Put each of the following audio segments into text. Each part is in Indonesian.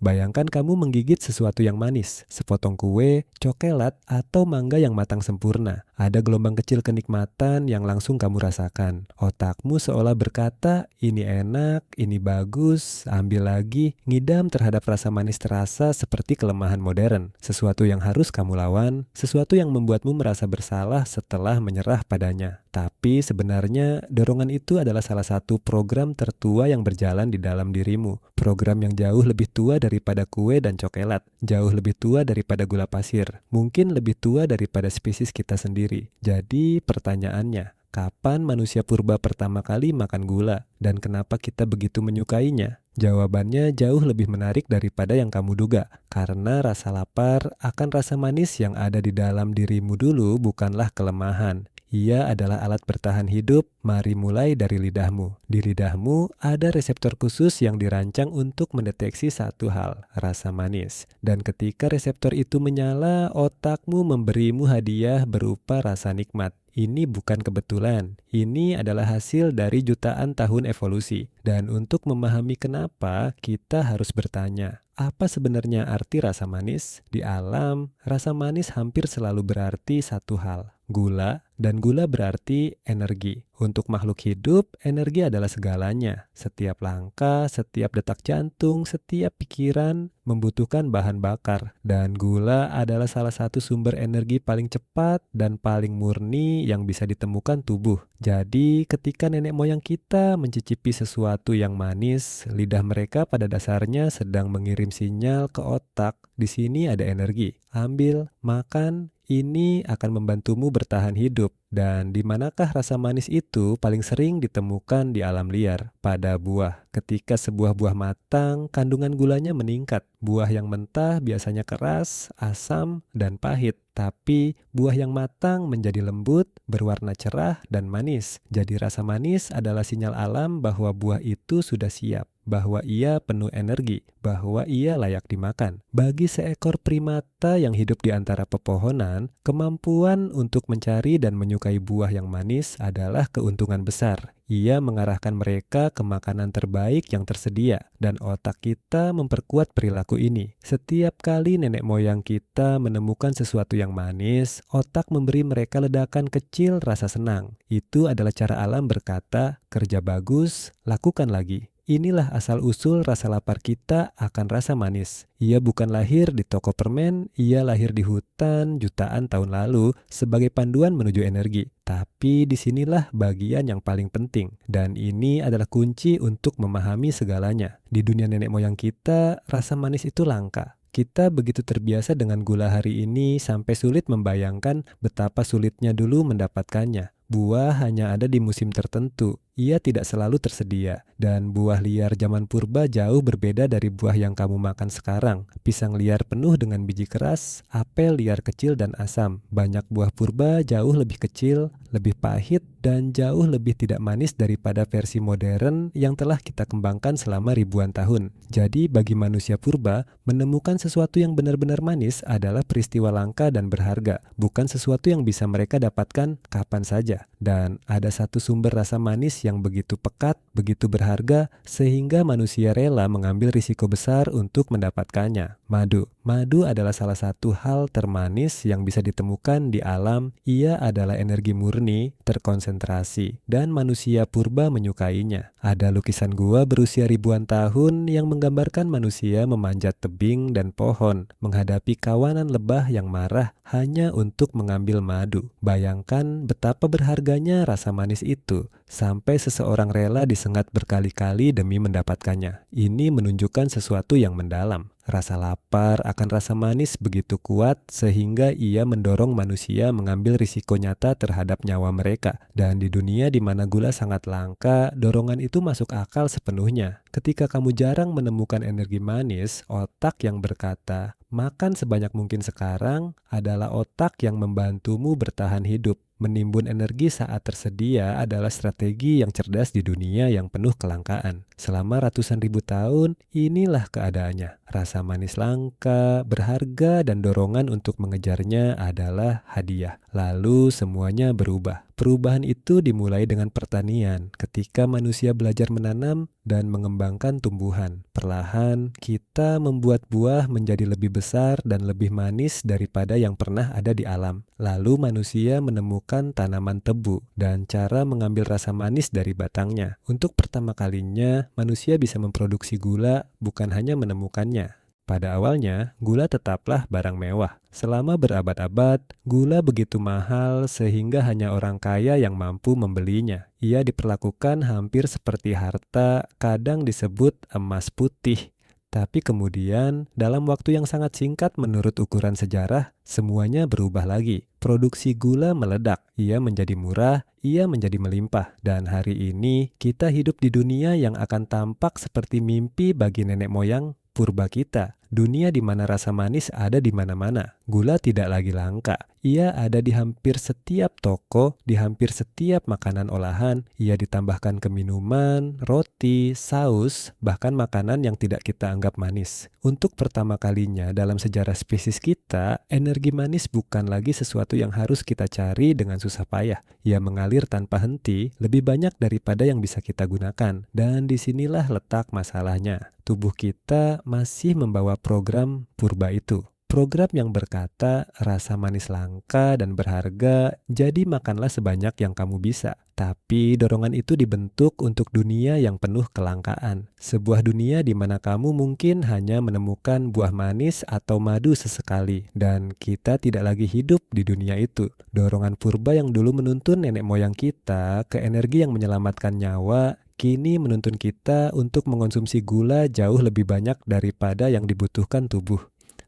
Bayangkan kamu menggigit sesuatu yang manis, sepotong kue, coklat, atau mangga yang matang sempurna. Ada gelombang kecil kenikmatan yang langsung kamu rasakan. Otakmu seolah berkata, ini enak, ini bagus, ambil lagi. Ngidam terhadap rasa manis terasa seperti kelemahan modern. Sesuatu yang harus kamu lawan, sesuatu yang membuatmu merasa bersalah setelah menyerah padanya. Tapi sebenarnya dorongan itu adalah salah satu program tertua yang berjalan di dalam dirimu. Program yang jauh lebih tua daripada kue dan coklat, jauh lebih tua daripada gula pasir, mungkin lebih tua daripada spesies kita sendiri. Jadi pertanyaannya, kapan manusia purba pertama kali makan gula dan kenapa kita begitu menyukainya? Jawabannya jauh lebih menarik daripada yang kamu duga, karena rasa lapar akan rasa manis yang ada di dalam dirimu dulu bukanlah kelemahan. Ia adalah alat bertahan hidup. Mari mulai dari lidahmu. Di lidahmu ada reseptor khusus yang dirancang untuk mendeteksi satu hal, rasa manis. Dan ketika reseptor itu menyala, otakmu memberimu hadiah berupa rasa nikmat. Ini bukan kebetulan. Ini adalah hasil dari jutaan tahun evolusi. Dan untuk memahami kenapa, kita harus bertanya, apa sebenarnya arti rasa manis? Di alam, rasa manis hampir selalu berarti satu hal, gula, dan gula berarti energi. Untuk makhluk hidup, energi adalah segalanya. Setiap langkah, setiap detak jantung, setiap pikiran membutuhkan bahan bakar. Dan gula adalah salah satu sumber energi paling cepat dan paling murni yang bisa ditemukan tubuh. Jadi, ketika nenek moyang kita mencicipi sesuatu yang manis, lidah mereka pada dasarnya sedang mengirim sinyal ke otak. Di sini ada energi. Ambil, makan. Ini akan membantumu bertahan hidup. Dan di manakah rasa manis itu paling sering ditemukan di alam liar? Pada buah. Ketika sebuah buah matang, kandungan gulanya meningkat. Buah yang mentah biasanya keras, asam, dan pahit. Tapi buah yang matang menjadi lembut, berwarna cerah, dan manis. Jadi rasa manis adalah sinyal alam bahwa buah itu sudah siap, bahwa ia penuh energi, bahwa ia layak dimakan. Bagi seekor primata yang hidup di antara pepohonan, kemampuan untuk mencari dan menyukai buah yang manis adalah keuntungan besar. Ia mengarahkan mereka ke makanan terbaik yang tersedia, dan otak kita memperkuat perilaku ini. Setiap kali nenek moyang kita menemukan sesuatu yang manis, otak memberi mereka ledakan kecil rasa senang. Itu adalah cara alam berkata, kerja bagus, lakukan lagi. Inilah asal-usul rasa lapar kita akan rasa manis. Ia bukan lahir di toko permen, ia lahir di hutan jutaan tahun lalu sebagai panduan menuju energi. Tapi disinilah bagian yang paling penting. Dan ini adalah kunci untuk memahami segalanya. Di dunia nenek moyang kita, rasa manis itu langka. Kita begitu terbiasa dengan gula hari ini sampai sulit membayangkan betapa sulitnya dulu mendapatkannya. Buah hanya ada di musim tertentu. Ia tidak selalu tersedia. Dan buah liar zaman purba jauh berbeda dari buah yang kamu makan sekarang. Pisang liar penuh dengan biji keras, apel liar kecil dan asam. Banyak buah purba jauh lebih kecil, lebih pahit, dan jauh lebih tidak manis daripada versi modern yang telah kita kembangkan selama ribuan tahun. Jadi bagi manusia purba, menemukan sesuatu yang benar-benar manis adalah peristiwa langka dan berharga, bukan sesuatu yang bisa mereka dapatkan kapan saja. Dan ada satu sumber rasa manis yang begitu pekat, begitu berharga, sehingga manusia rela mengambil risiko besar untuk mendapatkannya. Madu. Madu adalah salah satu hal termanis yang bisa ditemukan di alam. Ia adalah energi murni, terkonsentrasi, dan manusia purba menyukainya. Ada lukisan gua berusia ribuan tahun yang menggambarkan manusia memanjat tebing dan pohon, menghadapi kawanan lebah yang marah hanya untuk mengambil madu. Bayangkan betapa berharganya rasa manis itu, sampai seseorang rela disengat berkali-kali demi mendapatkannya. Ini menunjukkan sesuatu yang mendalam. Rasa lapar akan rasa manis begitu kuat sehingga ia mendorong manusia mengambil risiko nyata terhadap nyawa mereka. Dan di dunia di mana gula sangat langka, dorongan itu masuk akal sepenuhnya. Ketika kamu jarang menemukan energi manis, otak yang berkata, makan sebanyak mungkin sekarang adalah otak yang membantumu bertahan hidup. Menimbun energi saat tersedia adalah strategi yang cerdas di dunia yang penuh kelangkaan. Selama ratusan ribu tahun, inilah keadaannya. Rasa manis langka, berharga, dan dorongan untuk mengejarnya adalah hadiah. Lalu semuanya berubah. Perubahan itu dimulai dengan pertanian, ketika manusia belajar menanam dan mengembangkan tumbuhan. Perlahan, kita membuat buah menjadi lebih besar dan lebih manis daripada yang pernah ada di alam. Lalu manusia menemukan tanaman tebu dan cara mengambil rasa manis dari batangnya. Untuk pertama kalinya, manusia bisa memproduksi gula, bukan hanya menemukannya. Pada awalnya, gula tetaplah barang mewah. Selama berabad-abad, gula begitu mahal sehingga hanya orang kaya yang mampu membelinya. Ia diperlakukan hampir seperti harta, kadang disebut emas putih. Tapi kemudian, dalam waktu yang sangat singkat menurut ukuran sejarah, semuanya berubah lagi. Produksi gula meledak, ia menjadi murah, ia menjadi melimpah. Dan hari ini, kita hidup di dunia yang akan tampak seperti mimpi bagi nenek moyang purba kita. Dunia di mana rasa manis ada di mana-mana. Gula tidak lagi langka. Ia ada di hampir setiap toko, di hampir setiap makanan olahan. Ia ditambahkan ke minuman, roti, saus, bahkan makanan yang tidak kita anggap manis. Untuk pertama kalinya dalam sejarah spesies kita, energi manis bukan lagi sesuatu yang harus kita cari dengan susah payah. Ia mengalir tanpa henti, lebih banyak daripada yang bisa kita gunakan. Dan disinilah letak masalahnya. Tubuh kita masih membawa program purba itu. Program yang berkata rasa manis langka dan berharga, jadi makanlah sebanyak yang kamu bisa. Tapi dorongan itu dibentuk untuk dunia yang penuh kelangkaan. Sebuah dunia di mana kamu mungkin hanya menemukan buah manis atau madu sesekali. Dan kita tidak lagi hidup di dunia itu. Dorongan purba yang dulu menuntun nenek moyang kita ke energi yang menyelamatkan nyawa, kini menuntun kita untuk mengonsumsi gula jauh lebih banyak daripada yang dibutuhkan tubuh.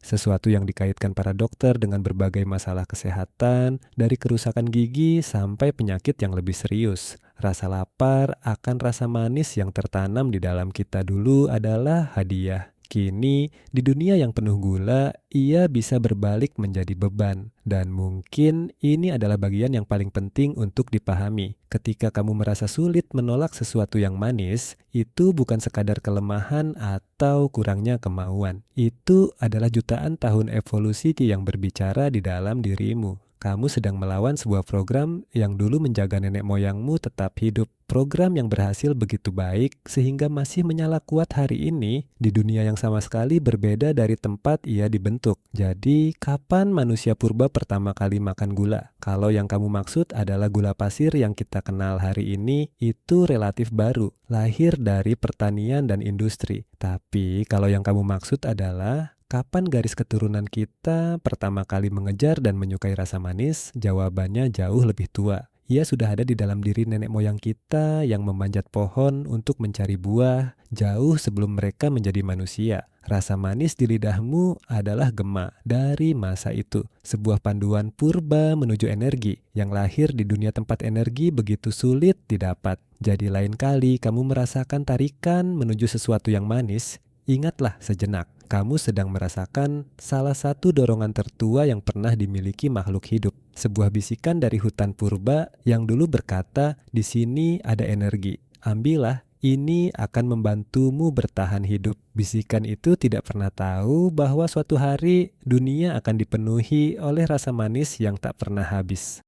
Sesuatu yang dikaitkan para dokter dengan berbagai masalah kesehatan, dari kerusakan gigi sampai penyakit yang lebih serius. Rasa lapar akan rasa manis yang tertanam di dalam kita dulu adalah hadiah. Kini, di dunia yang penuh gula, ia bisa berbalik menjadi beban. Dan mungkin ini adalah bagian yang paling penting untuk dipahami. Ketika kamu merasa sulit menolak sesuatu yang manis, itu bukan sekadar kelemahan atau kurangnya kemauan. Itu adalah jutaan tahun evolusi yang berbicara di dalam dirimu. Kamu sedang melawan sebuah program yang dulu menjaga nenek moyangmu tetap hidup. Program yang berhasil begitu baik sehingga masih menyala kuat hari ini di dunia yang sama sekali berbeda dari tempat ia dibentuk. Jadi, kapan manusia purba pertama kali makan gula? Kalau yang kamu maksud adalah gula pasir yang kita kenal hari ini, itu relatif baru, lahir dari pertanian dan industri. Tapi, kalau yang kamu maksud adalah kapan garis keturunan kita pertama kali mengejar dan menyukai rasa manis? Jawabannya jauh lebih tua. Ia sudah ada di dalam diri nenek moyang kita yang memanjat pohon untuk mencari buah jauh sebelum mereka menjadi manusia. Rasa manis di lidahmu adalah gema dari masa itu. Sebuah panduan purba menuju energi yang lahir di dunia tempat energi begitu sulit didapat. Jadi lain kali kamu merasakan tarikan menuju sesuatu yang manis, ingatlah sejenak. Kamu sedang merasakan salah satu dorongan tertua yang pernah dimiliki makhluk hidup. Sebuah bisikan dari hutan purba yang dulu berkata, di sini ada energi. Ambillah, ini akan membantumu bertahan hidup. Bisikan itu tidak pernah tahu bahwa suatu hari dunia akan dipenuhi oleh rasa manis yang tak pernah habis.